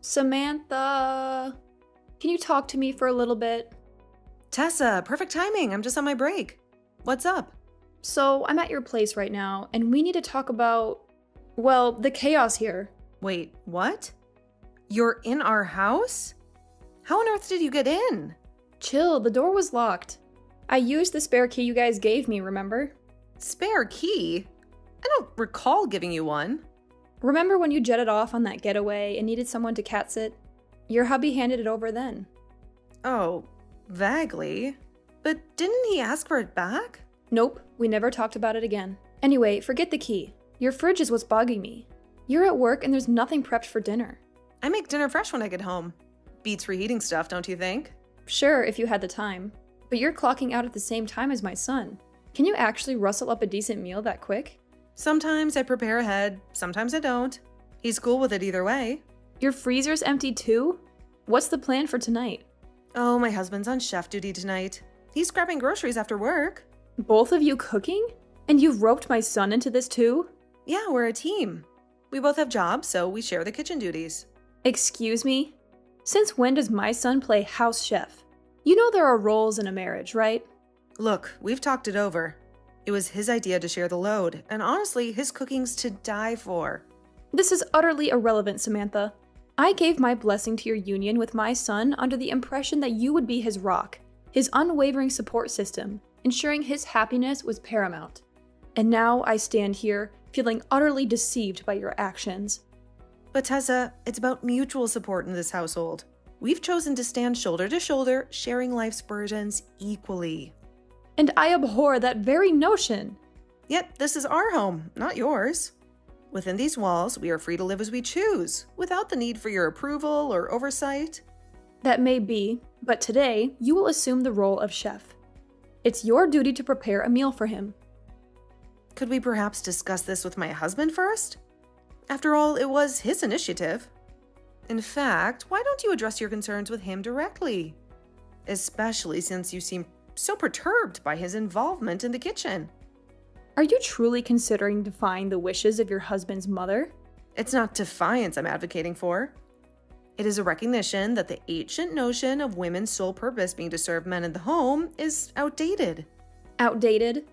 Samantha, can you talk to me for a little bit? Tessa, perfect timing. I'm just on my break. What's up? So, I'm at your place right now, and we need to talk about, well, the chaos here. Wait, what? You're in our house? How on earth did you get in? Chill, the door was locked. I used the spare key you guys gave me, remember? Spare key? I don't recall giving you one. Remember when you jetted off on that getaway and needed someone to cat sit? Your hubby handed it over then. Oh, vaguely. But didn't he ask for it back? Nope, we never talked about it again. Anyway, forget the key. Your fridge is what's bugging me. You're at work and there's nothing prepped for dinner. I make dinner fresh when I get home. Beats reheating stuff, don't you think? Sure, if you had the time. But you're clocking out at the same time as my son. Can you actually rustle up a decent meal that quick? Sometimes I prepare ahead, sometimes I don't. He's cool with it either way. Your freezer's empty too? What's the plan for tonight? Oh, my husband's on chef duty tonight. He's grabbing groceries after work. Both of you cooking? And you've roped my son into this too? Yeah, we're a team. We both have jobs, so we share the kitchen duties. Excuse me? Since when does my son play house chef? You know there are roles in a marriage, right? Look, we've talked it over. It was his idea to share the load, and honestly, his cooking's to die for. This is utterly irrelevant, Samantha. I gave my blessing to your union with my son under the impression that you would be his rock, his unwavering support system, ensuring his happiness was paramount. And now I stand here, feeling utterly deceived by your actions. But Tessa, it's about mutual support in this household. We've chosen to stand shoulder to shoulder, sharing life's burdens equally. And I abhor that very notion. Yet, this is our home, not yours. Within these walls, we are free to live as we choose, without the need for your approval or oversight. That may be, but today you will assume the role of chef. It's your duty to prepare a meal for him. Could we perhaps discuss this with my husband first? After all, it was his initiative. In fact, why don't you address your concerns with him directly? Especially since you seem so perturbed by his involvement in the kitchen. Are you truly considering defying the wishes of your husband's mother? It's not defiance I'm advocating for. It is a recognition that the ancient notion of women's sole purpose being to serve men in the home is outdated. Outdated?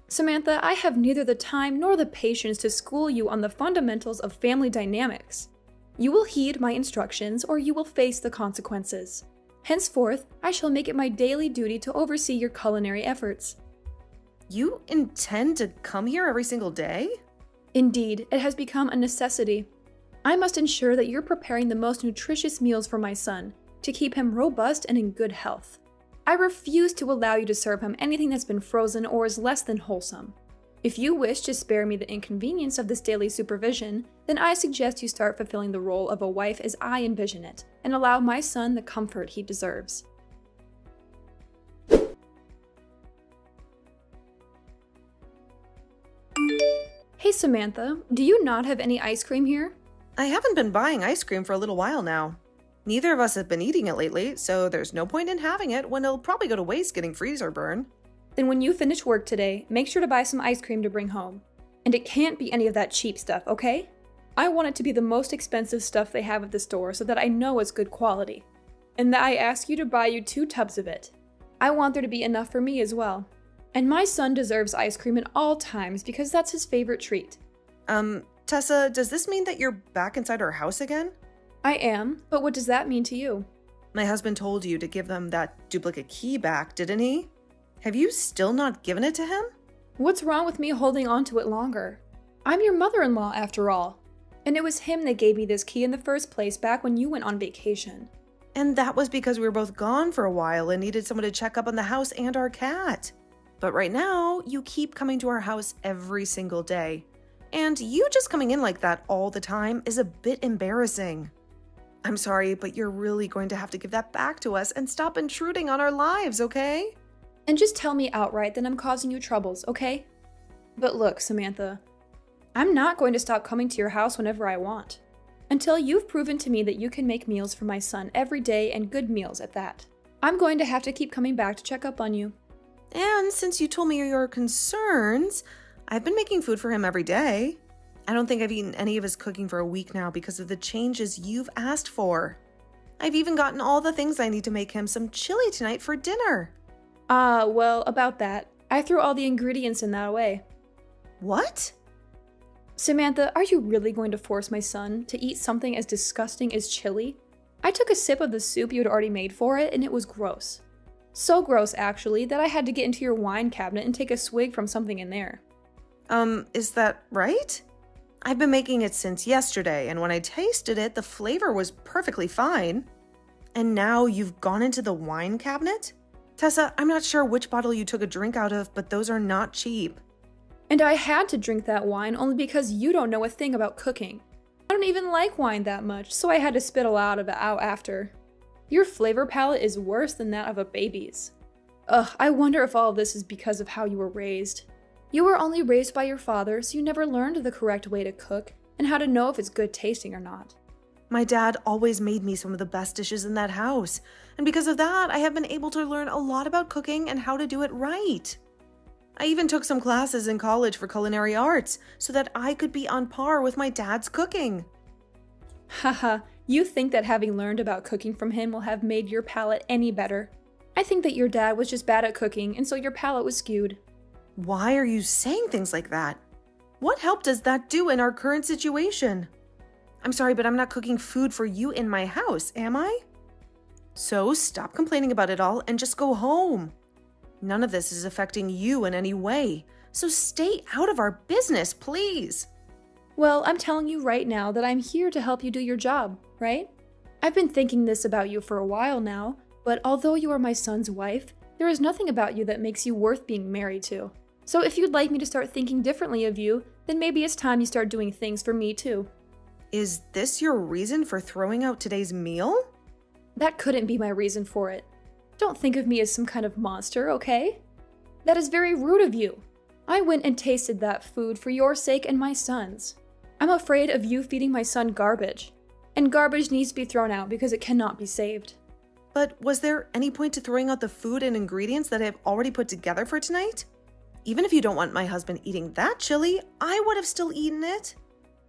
Samantha, I have neither the time nor the patience to school you on the fundamentals of family dynamics. You will heed my instructions or you will face the consequences. Henceforth, I shall make it my daily duty to oversee your culinary efforts. You intend to come here every single day? Indeed, it has become a necessity. I must ensure that you're preparing the most nutritious meals for my son, to keep him robust and in good health. I refuse to allow you to serve him anything that's been frozen or is less than wholesome. If you wish to spare me the inconvenience of this daily supervision, then I suggest you start fulfilling the role of a wife as I envision it, and allow my son the comfort he deserves. Hey Samantha, do you not have any ice cream here? I haven't been buying ice cream for a little while now. Neither of us have been eating it lately, so there's no point in having it when it'll probably go to waste getting freezer burn. Then when you finish work today, make sure to buy some ice cream to bring home. And it can't be any of that cheap stuff, okay? I want it to be the most expensive stuff they have at the store so that I know it's good quality. And that I ask you to buy you 2 tubs of it. I want there to be enough for me as well. And my son deserves ice cream at all times because that's his favorite treat. Tessa, does this mean that you're back inside our house again? I am, but what does that mean to you? My husband told you to give them that duplicate key back, didn't he? Have you still not given it to him? What's wrong with me holding on to it longer? I'm your mother-in-law after all. And it was him that gave me this key in the first place back when you went on vacation. And that was because we were both gone for a while and needed someone to check up on the house and our cat. But right now, you keep coming to our house every single day. And you just coming in like that all the time is a bit embarrassing. I'm sorry, but you're really going to have to give that back to us and stop intruding on our lives, okay? And just tell me outright that I'm causing you troubles, okay? But look, Samantha, I'm not going to stop coming to your house whenever I want. Until you've proven to me that you can make meals for my son every day and good meals at that. I'm going to have to keep coming back to check up on you. And since you told me your concerns, I've been making food for him every day. I don't think I've eaten any of his cooking for a week now because of the changes you've asked for. I've even gotten all the things I need to make him some chili tonight for dinner. Well, about that. I threw all the ingredients in that away. What? Samantha, are you really going to force my son to eat something as disgusting as chili? I took a sip of the soup you had already made for it, and it was gross. So gross, actually, that I had to get into your wine cabinet and take a swig from something in there. Is that right? I've been making it since yesterday, and when I tasted it, the flavor was perfectly fine. And now you've gone into the wine cabinet? Tessa, I'm not sure which bottle you took a drink out of, but those are not cheap. And I had to drink that wine only because you don't know a thing about cooking. I don't even like wine that much, so I had to spit a lot of it out after. Your flavor palette is worse than that of a baby's. Ugh, I wonder if all of this is because of how you were raised. You were only raised by your father, so you never learned the correct way to cook and how to know if it's good tasting or not. My dad always made me some of the best dishes in that house, and because of that, I have been able to learn a lot about cooking and how to do it right. I even took some classes in college for culinary arts so that I could be on par with my dad's cooking. Haha, you think that having learned about cooking from him will have made your palate any better. I think that your dad was just bad at cooking, and so your palate was skewed. Why are you saying things like that? What help does that do in our current situation? I'm sorry, but I'm not cooking food for you in my house, am I? So stop complaining about it all and just go home. None of this is affecting you in any way, so stay out of our business, please. Well, I'm telling you right now that I'm here to help you do your job, right? I've been thinking this about you for a while now, but although you are my son's wife, there is nothing about you that makes you worth being married to. So if you'd like me to start thinking differently of you, then maybe it's time you start doing things for me too. Is this your reason for throwing out today's meal? That couldn't be my reason for it. Don't think of me as some kind of monster, okay? That is very rude of you. I went and tasted that food for your sake and my son's. I'm afraid of you feeding my son garbage. And garbage needs to be thrown out because it cannot be saved. But was there any point to throwing out the food and ingredients that I've already put together for tonight? Even if you don't want my husband eating that chili, I would have still eaten it.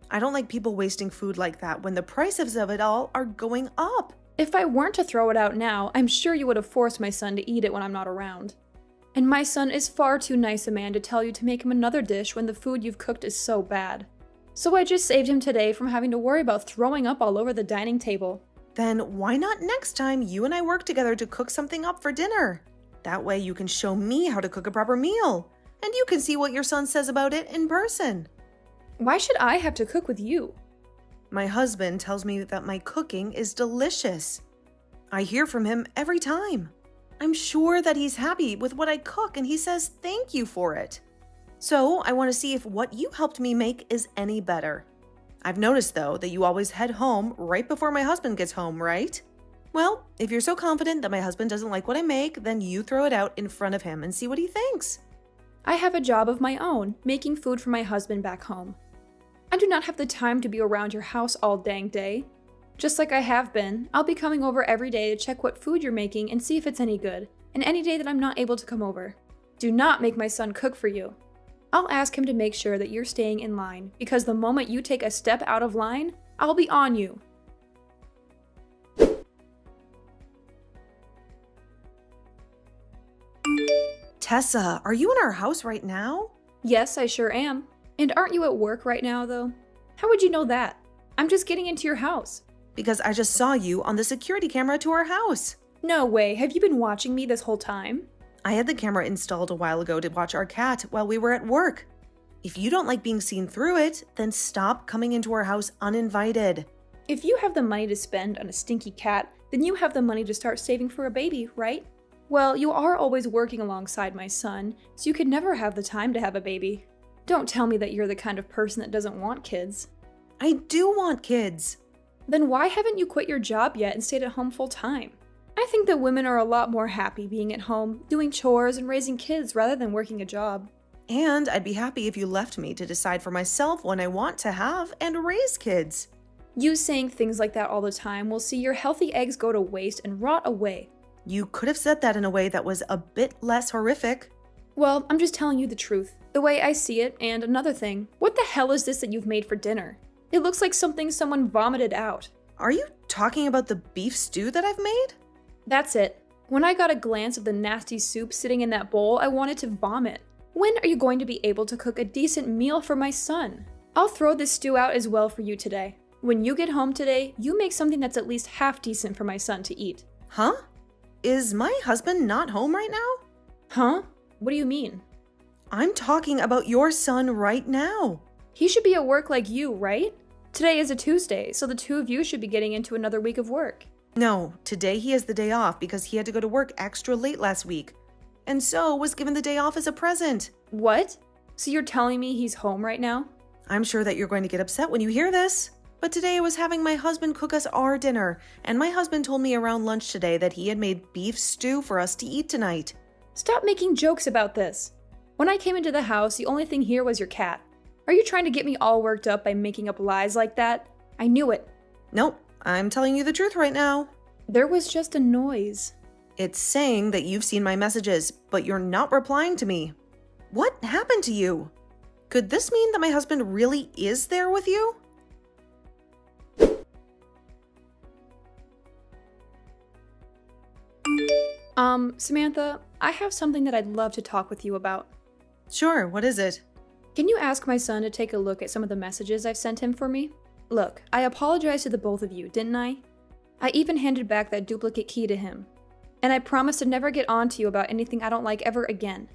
I don't like people wasting food like that when the prices of it all are going up. If I weren't to throw it out now, I'm sure you would have forced my son to eat it when I'm not around. And my son is far too nice a man to tell you to make him another dish when the food you've cooked is so bad. So I just saved him today from having to worry about throwing up all over the dining table. Then why not next time you and I work together to cook something up for dinner? That way you can show me how to cook a proper meal, and you can see what your son says about it in person. Why should I have to cook with you? My husband tells me that my cooking is delicious. I hear from him every time. I'm sure that he's happy with what I cook and he says thank you for it. So I want to see if what you helped me make is any better. I've noticed though that you always head home right before my husband gets home, right? Well, if you're so confident that my husband doesn't like what I make, then you throw it out in front of him and see what he thinks. I have a job of my own, making food for my husband back home. I do not have the time to be around your house all dang day. Just like I have been, I'll be coming over every day to check what food you're making and see if it's any good, and any day that I'm not able to come over. Do not make my son cook for you. I'll ask him to make sure that you're staying in line, because the moment you take a step out of line, I'll be on you. Tessa, are you in our house right now? Yes, I sure am. And aren't you at work right now, though? How would you know that? I'm just getting into your house. Because I just saw you on the security camera to our house. No way, have you been watching me this whole time? I had the camera installed a while ago to watch our cat while we were at work. If you don't like being seen through it, then stop coming into our house uninvited. If you have the money to spend on a stinky cat, then you have the money to start saving for a baby, right? Well, you are always working alongside my son, so you could never have the time to have a baby. Don't tell me that you're the kind of person that doesn't want kids. I do want kids. Then why haven't you quit your job yet and stayed at home full time? I think that women are a lot more happy being at home, doing chores and raising kids rather than working a job. And I'd be happy if you left me to decide for myself when I want to have and raise kids. You saying things like that all the time will see your healthy eggs go to waste and rot away. You could have said that in a way that was a bit less horrific. Well, I'm just telling you the truth, the way I see it, and another thing. What the hell is this that you've made for dinner? It looks like something someone vomited out. Are you talking about the beef stew that I've made? That's it. When I got a glance of the nasty soup sitting in that bowl, I wanted to vomit. When are you going to be able to cook a decent meal for my son? I'll throw this stew out as well for you today. When you get home today, you make something that's at least half decent for my son to eat. Huh? Is my husband not home right now? Huh? What do you mean? I'm talking about your son right now. He should be at work like you, right? Today is a Tuesday, so the two of you should be getting into another week of work. No, today he has the day off because he had to go to work extra late last week, and so was given the day off as a present. What? So you're telling me he's home right now? I'm sure that you're going to get upset when you hear this. But today I was having my husband cook us our dinner, and my husband told me around lunch today that he had made beef stew for us to eat tonight. Stop making jokes about this. When I came into the house, the only thing here was your cat. Are you trying to get me all worked up by making up lies like that? I knew it. Nope, I'm telling you the truth right now. There was just a noise. It's saying that you've seen my messages, but you're not replying to me. What happened to you? Could this mean that my husband really is there with you? Samantha, I have something that I'd love to talk with you about. Sure, what is it? Can you ask my son to take a look at some of the messages I've sent him for me? Look, I apologized to the both of you, didn't I? I even handed back that duplicate key to him. And I promised to never get on to you about anything I don't like ever again.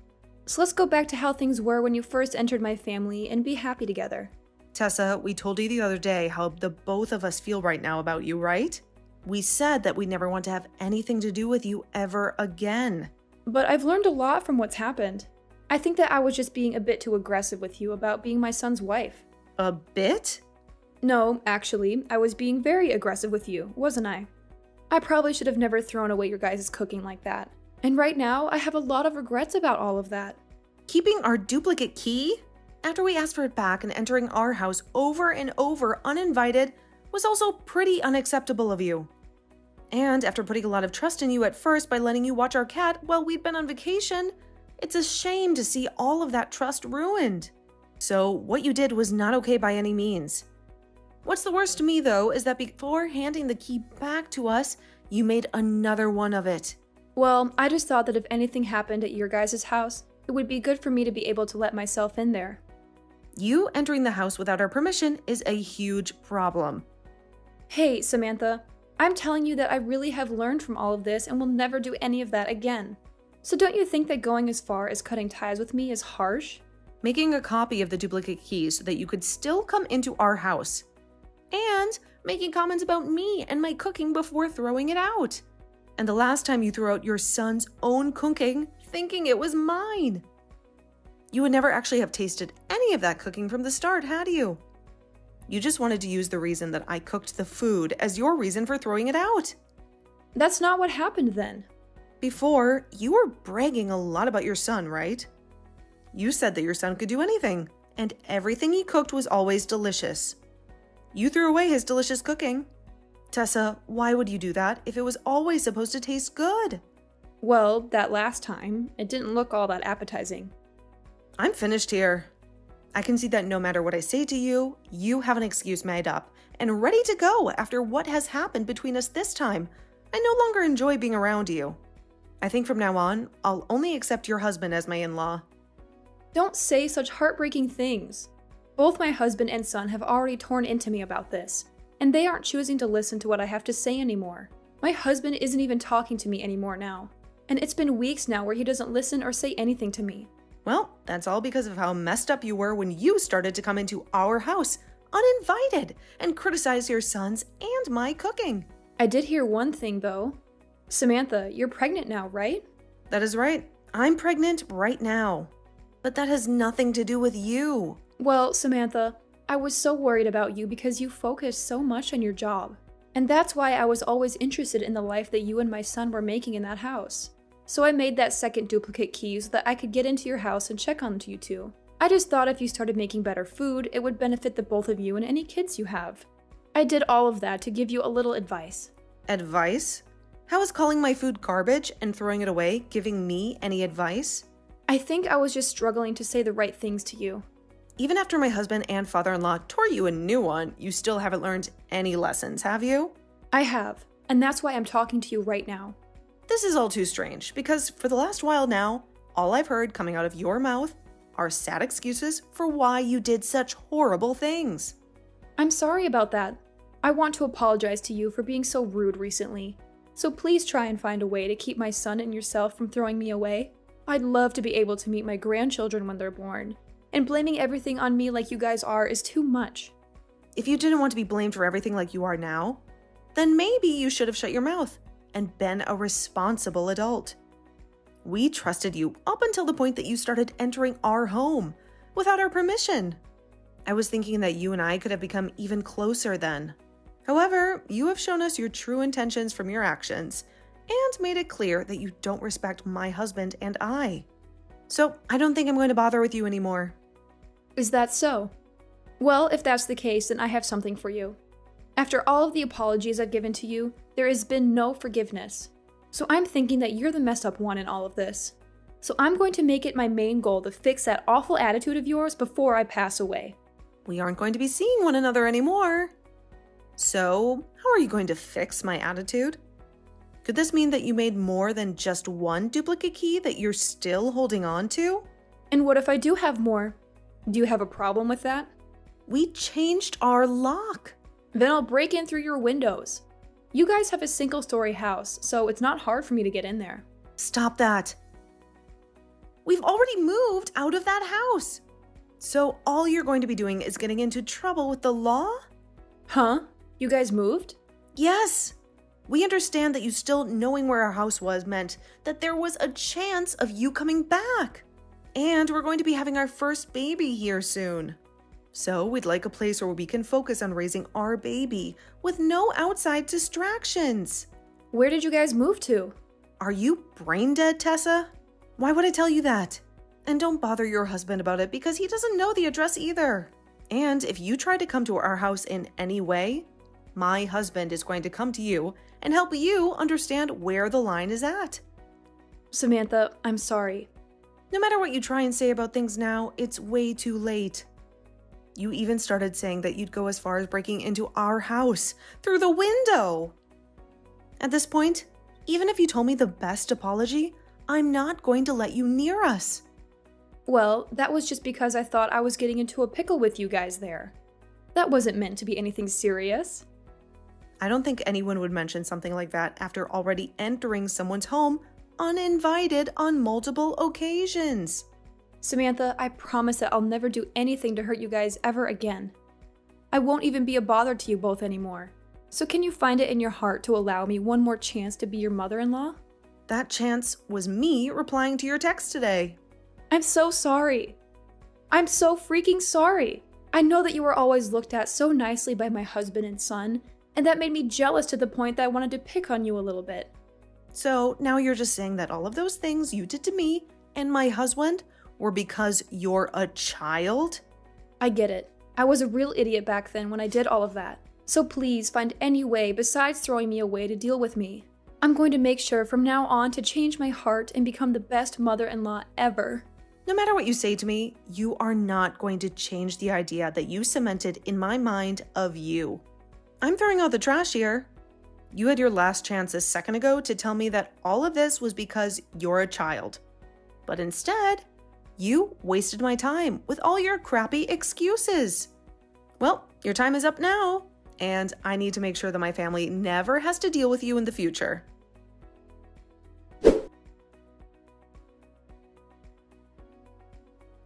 So let's go back to how things were when you first entered my family and be happy together. Tessa, we told you the other day how the both of us feel right now about you, right? We said that we never want to have anything to do with you ever again. But I've learned a lot from what's happened. I think that I was just being a bit too aggressive with you about being my son's wife. A bit? No, actually, I was being very aggressive with you, wasn't I? I probably should have never thrown away your guys' cooking like that. And right now, I have a lot of regrets about all of that. Keeping our duplicate key? After we asked for it back and entering our house over and over uninvited was also pretty unacceptable of you. And after putting a lot of trust in you at first by letting you watch our cat while we'd been on vacation, it's a shame to see all of that trust ruined. So what you did was not okay by any means. What's the worst to me, though, is that before handing the key back to us, you made another one of it. Well, I just thought that if anything happened at your guys' house, it would be good for me to be able to let myself in there. You entering the house without our permission is a huge problem. Hey, Samantha, I'm telling you that I really have learned from all of this and will never do any of that again. So don't you think that going as far as cutting ties with me is harsh? Making a copy of the duplicate key so that you could still come into our house. And making comments about me and my cooking before throwing it out. And the last time you threw out your son's own cooking, thinking it was mine. You would never actually have tasted any of that cooking from the start, had you? You just wanted to use the reason that I cooked the food as your reason for throwing it out. That's not what happened then. Before, you were bragging a lot about your son, right? You said that your son could do anything, and everything he cooked was always delicious. You threw away his delicious cooking. Tessa, why would you do that if it was always supposed to taste good? Well, that last time, it didn't look all that appetizing. I'm finished here. I can see that no matter what I say to you, you have an excuse made up and ready to go after what has happened between us this time. I no longer enjoy being around you. I think from now on, I'll only accept your husband as my in-law. Don't say such heartbreaking things. Both my husband and son have already torn into me about this, and they aren't choosing to listen to what I have to say anymore. My husband isn't even talking to me anymore now, and it's been weeks now where he doesn't listen or say anything to me. Well, that's all because of how messed up you were when you started to come into our house, uninvited, and criticize your son's and my cooking. I did hear one thing, though. Samantha, you're pregnant now, right? That is right. I'm pregnant right now. But that has nothing to do with you. Well, Samantha, I was so worried about you because you focused so much on your job. And that's why I was always interested in the life that you and my son were making in that house. So I made that second duplicate key so that I could get into your house and check on you two. I just thought if you started making better food, it would benefit the both of you and any kids you have. I did all of that to give you a little advice. Advice? How is calling my food garbage and throwing it away giving me any advice? I think I was just struggling to say the right things to you. Even after my husband and father-in-law tore you a new one, you still haven't learned any lessons, have you? I have, and that's why I'm talking to you right now. This is all too strange, because for the last while now, all I've heard coming out of your mouth are sad excuses for why you did such horrible things. I'm sorry about that. I want to apologize to you for being so rude recently. So please try and find a way to keep my son and yourself from throwing me away. I'd love to be able to meet my grandchildren when they're born, and blaming everything on me like you guys are is too much. If you didn't want to be blamed for everything like you are now, then maybe you should have shut your mouth and been a responsible adult. We trusted you up until the point that you started entering our home without our permission. I was thinking that you and I could have become even closer then. However, you have shown us your true intentions from your actions and made it clear that you don't respect my husband and I. So I don't think I'm going to bother with you anymore. Is that so? Well, if that's the case, then I have something for you. After all of the apologies I've given to you, there has been no forgiveness. So I'm thinking that you're the messed up one in all of this. So I'm going to make it my main goal to fix that awful attitude of yours before I pass away. We aren't going to be seeing one another anymore. So, how are you going to fix my attitude? Could this mean that you made more than just one duplicate key that you're still holding on to? And what if I do have more? Do you have a problem with that? We changed our lock. Then I'll break in through your windows. You guys have a single-story house, so it's not hard for me to get in there. Stop that. We've already moved out of that house. So all you're going to be doing is getting into trouble with the law? Huh? You guys moved? Yes. We understand that you still knowing where our house was meant that there was a chance of you coming back. And we're going to be having our first baby here soon. So we'd like a place where we can focus on raising our baby with no outside distractions. Where did you guys move to? Are you brain dead, Tessa? Why would I tell you that? And don't bother your husband about it because he doesn't know the address either. And if you try to come to our house in any way, my husband is going to come to you and help you understand where the line is at. Samantha, I'm sorry. No matter what you try and say about things now, it's way too late. You even started saying that you'd go as far as breaking into our house through the window. At this point, even if you told me the best apology, I'm not going to let you near us. Well, that was just because I thought I was getting into a pickle with you guys there. That wasn't meant to be anything serious. I don't think anyone would mention something like that after already entering someone's home uninvited on multiple occasions. Samantha, I promise that I'll never do anything to hurt you guys ever again. I won't even be a bother to you both anymore. So can you find it in your heart to allow me one more chance to be your mother-in-law? That chance was me replying to your text today. I'm so sorry. I'm so freaking sorry. I know that you were always looked at so nicely by my husband and son, and that made me jealous to the point that I wanted to pick on you a little bit. So now you're just saying that all of those things you did to me and my husband were because you're a child? I get it. I was a real idiot back then when I did all of that. So please find any way besides throwing me away to deal with me. I'm going to make sure from now on to change my heart and become the best mother-in-law ever. No matter what you say to me, you are not going to change the idea that you cemented in my mind of you. I'm throwing out the trash here. You had your last chance a second ago to tell me that all of this was because you're a child. But instead, you wasted my time with all your crappy excuses. Well, your time is up now, and I need to make sure that my family never has to deal with you in the future.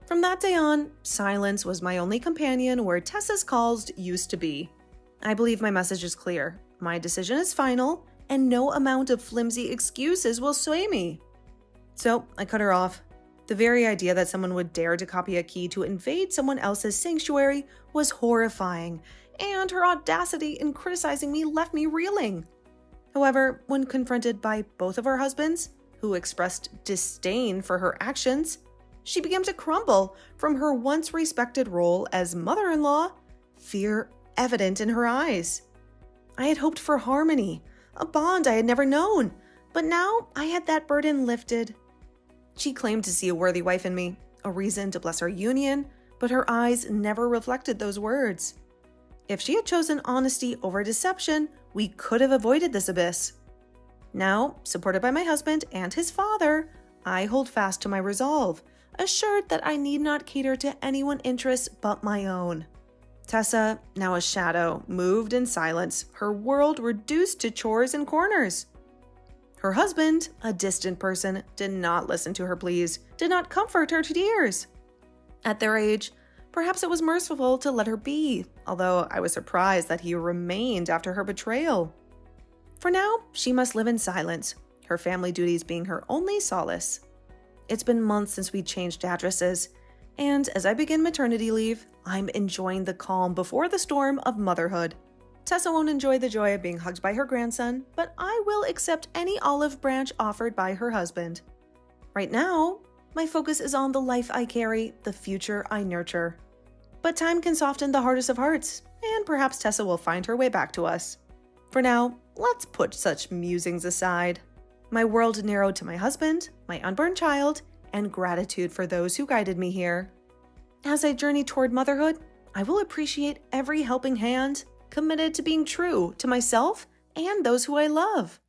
From that day on, silence was my only companion where Tessa's calls used to be. I believe my message is clear. My decision is final, and no amount of flimsy excuses will sway me. So I cut her off. The very idea that someone would dare to copy a key to invade someone else's sanctuary was horrifying, and her audacity in criticizing me left me reeling. However, when confronted by both of her husbands, who expressed disdain for her actions, she began to crumble from her once respected role as mother-in-law, fear evident in her eyes. I had hoped for harmony, a bond I had never known, but now I had that burden lifted. She claimed to see a worthy wife in me, a reason to bless our union, but her eyes never reflected those words. If she had chosen honesty over deception, we could have avoided this abyss. Now, supported by my husband and his father, I hold fast to my resolve, assured that I need not cater to anyone's interests but my own. Tessa, now a shadow, moved in silence, her world reduced to chores and corners. Her husband, a distant person, did not listen to her pleas, did not comfort her tears. At their age, perhaps it was merciful to let her be, although I was surprised that he remained after her betrayal. For now, she must live in silence, her family duties being her only solace. It's been months since we changed addresses, and as I begin maternity leave, I'm enjoying the calm before the storm of motherhood. Tessa won't enjoy the joy of being hugged by her grandson, but I will accept any olive branch offered by her husband. Right now, my focus is on the life I carry, the future I nurture. But time can soften the hardest of hearts, and perhaps Tessa will find her way back to us. For now, let's put such musings aside. My world narrowed to my husband, my unborn child, and gratitude for those who guided me here. As I journey toward motherhood, I will appreciate every helping hand, committed to being true to myself and those who I love.